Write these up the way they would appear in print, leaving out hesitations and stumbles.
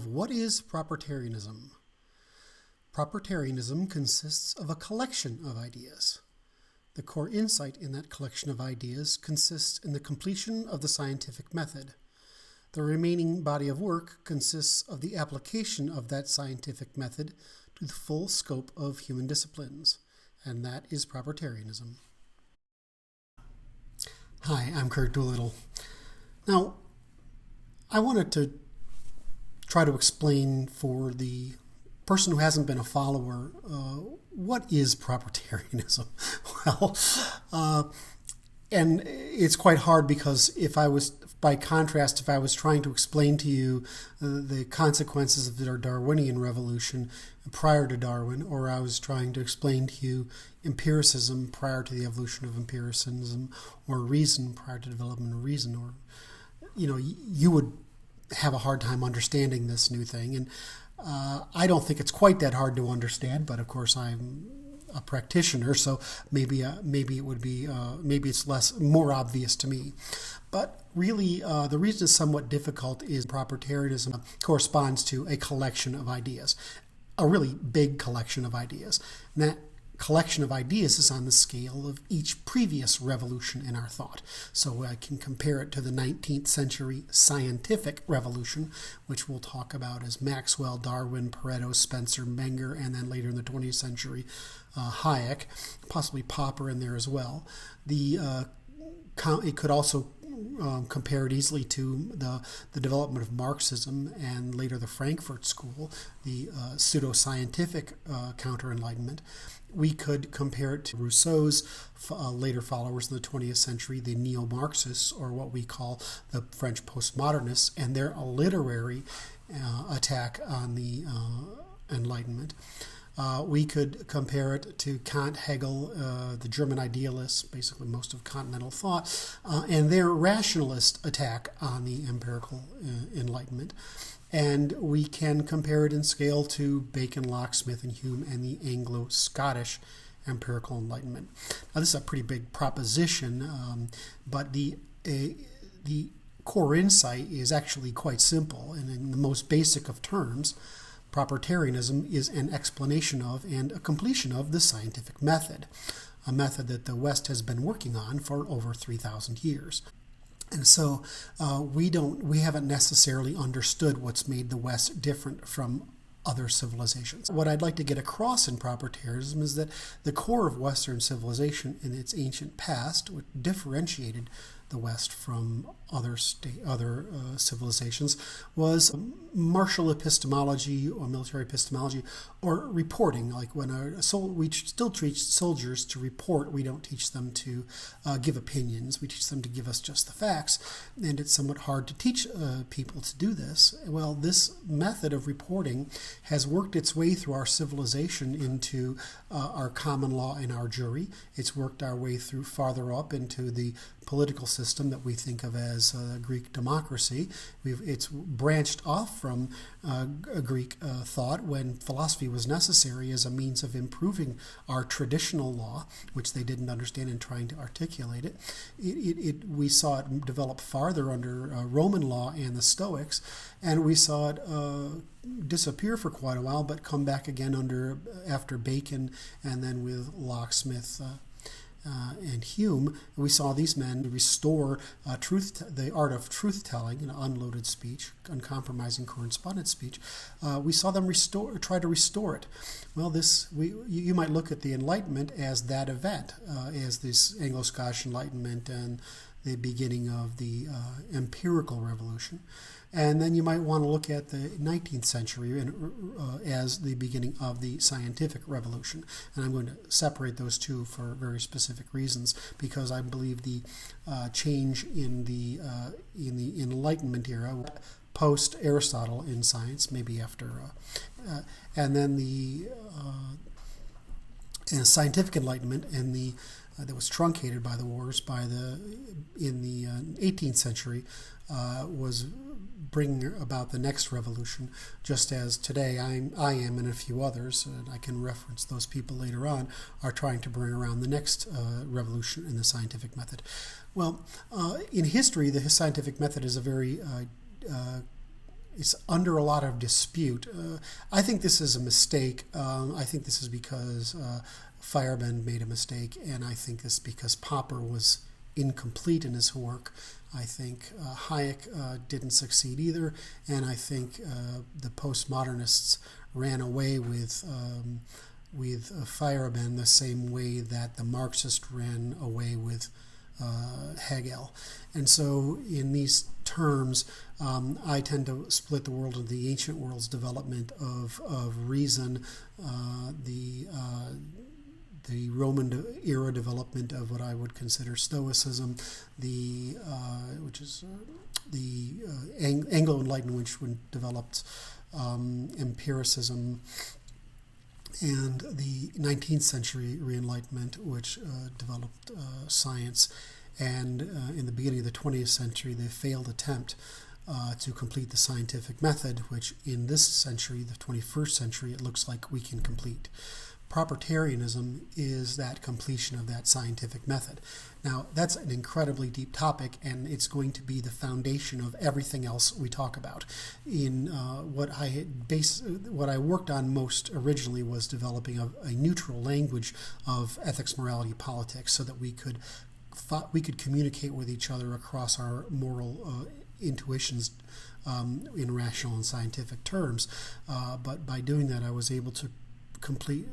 what is Propertarianism? Propertarianism consists of a collection of ideas. The core insight in that collection of ideas consists in the completion of the scientific method. The remaining body of work consists of the application of that scientific method to the full scope of human disciplines, and that is Propertarianism. Hi, I'm Kurt Doolittle. Now, I wanted to try to explain for the person who hasn't been a follower, what is Propertarianism? And it's quite hard because by contrast, if I was trying to explain to you the consequences of the Darwinian revolution prior to Darwin, or I was trying to explain to you empiricism prior to the evolution of empiricism, or reason prior to development of reason, or you would have a hard time understanding this new thing. And I don't think it's quite that hard to understand, but of course I'm a practitioner, so maybe it would be maybe it's more obvious to me. But really, the reason it's somewhat difficult is Propertarianism corresponds to a collection of ideas, a really big collection of ideas. And that collection of ideas is on the scale of each previous revolution in our thought. So I can compare it to the 19th century scientific revolution, which we'll talk about as Maxwell, Darwin, Pareto, Spencer, Menger, and then later in the 20th century, Hayek, possibly Popper in there as well. It could also compare it easily to the development of Marxism and later the Frankfurt School, the pseudoscientific counter-enlightenment. We could compare it to Rousseau's later followers in the 20th century, the neo-Marxists, or what we call the French postmodernists, and their literary attack on the Enlightenment. We could compare it to Kant, Hegel, the German idealists, basically most of continental thought, and their rationalist attack on the empirical Enlightenment. And we can compare it in scale to Bacon, Locke, Smith, and Hume, and the Anglo-Scottish empirical Enlightenment. Now, this is a pretty big proposition, but the core insight is actually quite simple, and in the most basic of terms, Propertarianism is an explanation of and a completion of the scientific method, a method that the West has been working on for over 3,000 years. And so we haven't necessarily understood what's made the West different from other civilizations. What I'd like to get across in Propertarianism is that the core of Western civilization in its ancient past, which differentiated the West from other civilizations, was martial epistemology or military epistemology, or reporting. Like when we still teach soldiers to report, we don't teach them to give opinions. We teach them to give us just the facts, and it's somewhat hard to teach people to do this. Well, this method of reporting has worked its way through our civilization into our common law and our jury. It's worked our way through farther up into the political system that we think of as Greek democracy. It's branched off from Greek thought when philosophy was necessary as a means of improving our traditional law, which they didn't understand in trying to articulate it. We saw it develop farther under Roman law and the Stoics, and we saw it disappear for quite a while, but come back again after Bacon, and then with Locke, Smith, and Hume. We saw these men restore the art of truth-telling, unloaded speech, uncompromising correspondence speech. We saw them try to restore it. Well, you might look at the Enlightenment as that event, as this Anglo-Scottish Enlightenment and the beginning of the empirical revolution. And then you might want to look at the 19th century as the beginning of the scientific revolution. And I'm going to separate those two for very specific reasons, because I believe the change in the Enlightenment era, post Aristotle in science, maybe after, and then the scientific Enlightenment and that was truncated by the wars in the 18th century was bringing about the next revolution, just as today I am and a few others, and I can reference those people later on, are trying to bring around the next revolution in the scientific method. Well, in history, the scientific method is a very it's under a lot of dispute. I think this is a mistake. I think this is because Feyerabend made a mistake, and I think this is because Popper was incomplete in his work. I think Hayek didn't succeed either, and I think the postmodernists ran away with Feyerabend the same way that the Marxists ran away with Hegel. And so in these terms, I tend to split the world into the ancient world's development of reason, the Roman era development of what I would consider Stoicism, which is the Anglo-Enlightenment, which developed empiricism, and the 19th century Re-Enlightenment, which developed science, and in the beginning of the 20th century, the failed attempt to complete the scientific method, which in this century, the 21st century, it looks like we can complete. Propertarianism is that completion of that scientific method. Now, that's an incredibly deep topic, and it's going to be the foundation of everything else we talk about. In what I worked on most originally was developing a neutral language of ethics, morality, politics, so that we could communicate with each other across our moral intuitions in rational and scientific terms. But by doing that, I was able to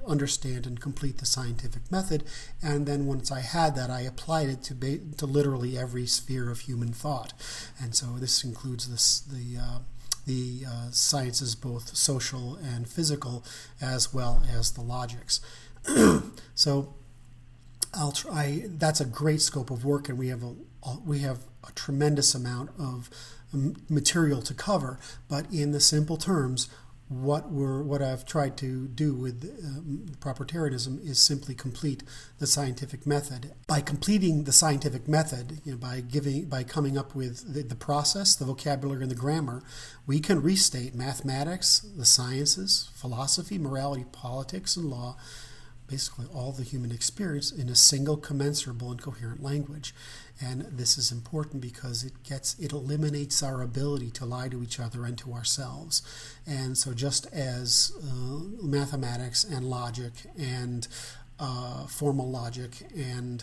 understand and complete the scientific method, and then once I had that, I applied it to literally every sphere of human thought. And so this includes the sciences, both social and physical, as well as the logics. So I'll try. That's a great scope of work, and we have a tremendous amount of material to cover. But in the simple terms, what I've tried to do with Propertarianism is simply complete the scientific method. By completing the scientific method, by coming up with the process, the vocabulary, and the grammar, we can restate mathematics, the sciences, philosophy, morality, politics, and law, basically all the human experience, in a single, commensurable, and coherent language. And this is important because it eliminates our ability to lie to each other and to ourselves. And so just as mathematics and logic and formal logic and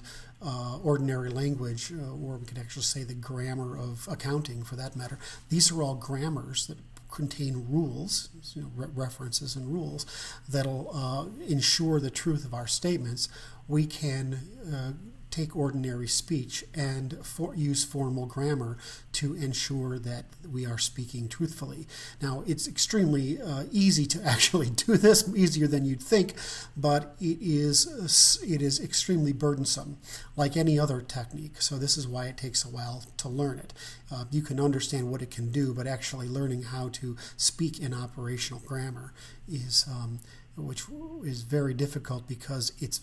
ordinary language, or we could actually say the grammar of accounting for that matter, these are all grammars that contain rules, references and rules, that'll ensure the truth of our statements. We can take ordinary speech and use formal grammar to ensure that we are speaking truthfully. Now, it's extremely easy to actually do this, easier than you'd think, but it is extremely burdensome, like any other technique. So this is why it takes a while to learn it. You can understand what it can do, but actually learning how to speak in operational grammar which is very difficult, because it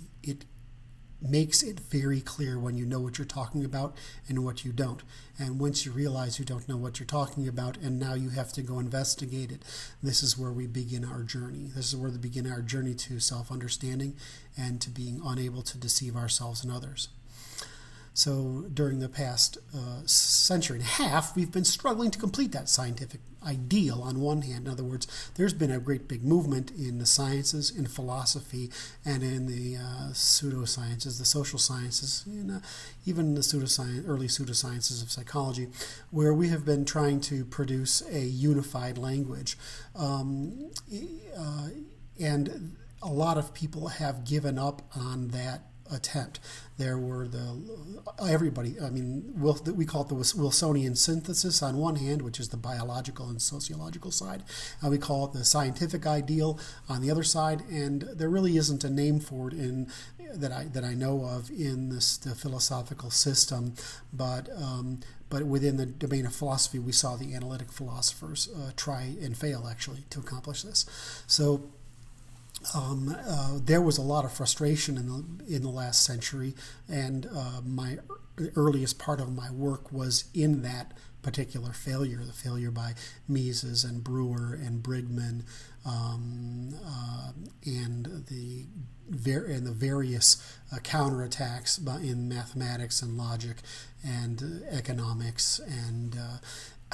makes it very clear when you know what you're talking about and what you don't. And once you realize you don't know what you're talking about and now you have to go investigate it, this is where we begin our journey. This is where we begin our journey to self-understanding and to being unable to deceive ourselves and others. So during the past century and a half, we've been struggling to complete that scientific ideal on one hand. In other words, there's been a great big movement in the sciences, in philosophy, and in the pseudosciences, the social sciences, and even the early pseudosciences of psychology, where we have been trying to produce a unified language. And a lot of people have given up on that attempt. There were we call it the Wilsonian synthesis on one hand, which is the biological and sociological side. We call it the scientific ideal on the other side, and there really isn't a name for it that I know of in the philosophical system, but within the domain of philosophy, we saw the analytic philosophers try and fail actually to accomplish this. So there was a lot of frustration in the last century, and my earliest part of my work was in that particular failure, the failure by Mises and Brewer and Brigman, and the various counterattacks in mathematics and logic and economics and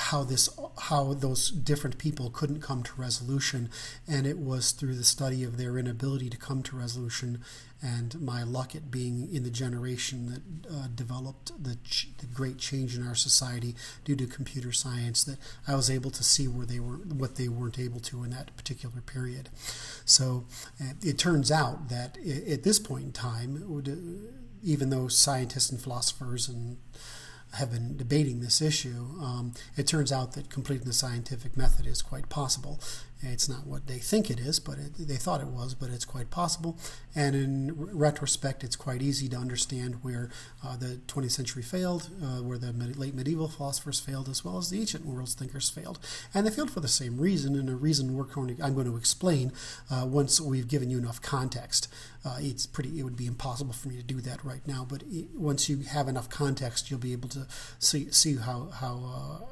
how those different people couldn't come to resolution, and it was through the study of their inability to come to resolution, and my luck at being in the generation that developed the great change in our society due to computer science, that I was able to see what they weren't able to in that particular period. So it turns out that at this point in time, even though scientists and philosophers have been debating this issue, it turns out that completing the scientific method is quite possible. It's not what they think it is, but they thought it was, but it's quite possible. And in retrospect, it's quite easy to understand where the 20th century failed, where the late medieval philosophers failed, as well as the ancient world's thinkers failed. And they failed for the same reason, and a reason I'm going to explain once we've given you enough context. It would be impossible for me to do that right now, but once you have enough context, you'll be able to see how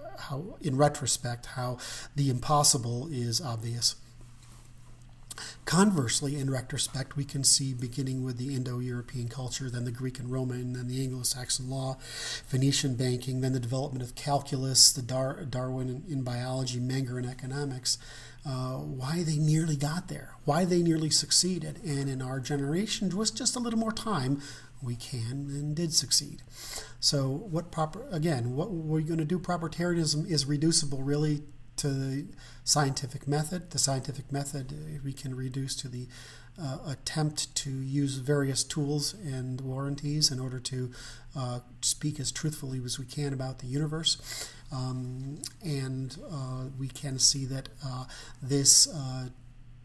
in retrospect, how the impossible is obvious. Conversely, in retrospect, we can see, beginning with the Indo-European culture, then the Greek and Roman, then the Anglo-Saxon law, Phoenician banking, then the development of calculus, the Darwin in biology, Menger in economics, why they nearly got there, why they nearly succeeded. And in our generation, with just a little more time, we can and did succeed. So what we're going to do, propertarianism is reducible really to the scientific method. The scientific method we can reduce to the attempt to use various tools and warranties in order to speak as truthfully as we can about the universe. We can see that this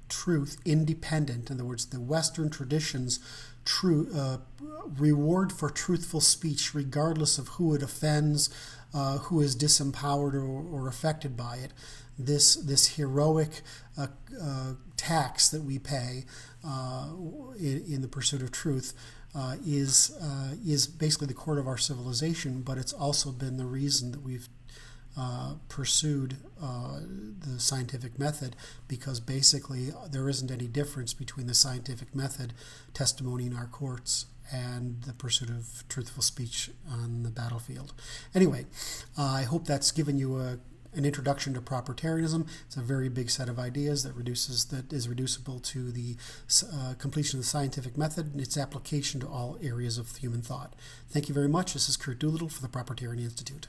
truth, independent, in other words, the Western traditions, reward for truthful speech, regardless of who it offends, who is disempowered or affected by it. This heroic tax that we pay in the pursuit of truth is basically the core of our civilization, but it's also been the reason that we've pursued the scientific method, because basically there isn't any difference between the scientific method, testimony in our courts, and the pursuit of truthful speech on the battlefield. Anyway, I hope that's given you an introduction to propertarianism. It's a very big set of ideas that is reducible to the completion of the scientific method and its application to all areas of human thought. Thank you very much. This is Kurt Doolittle for the Propertarian Institute.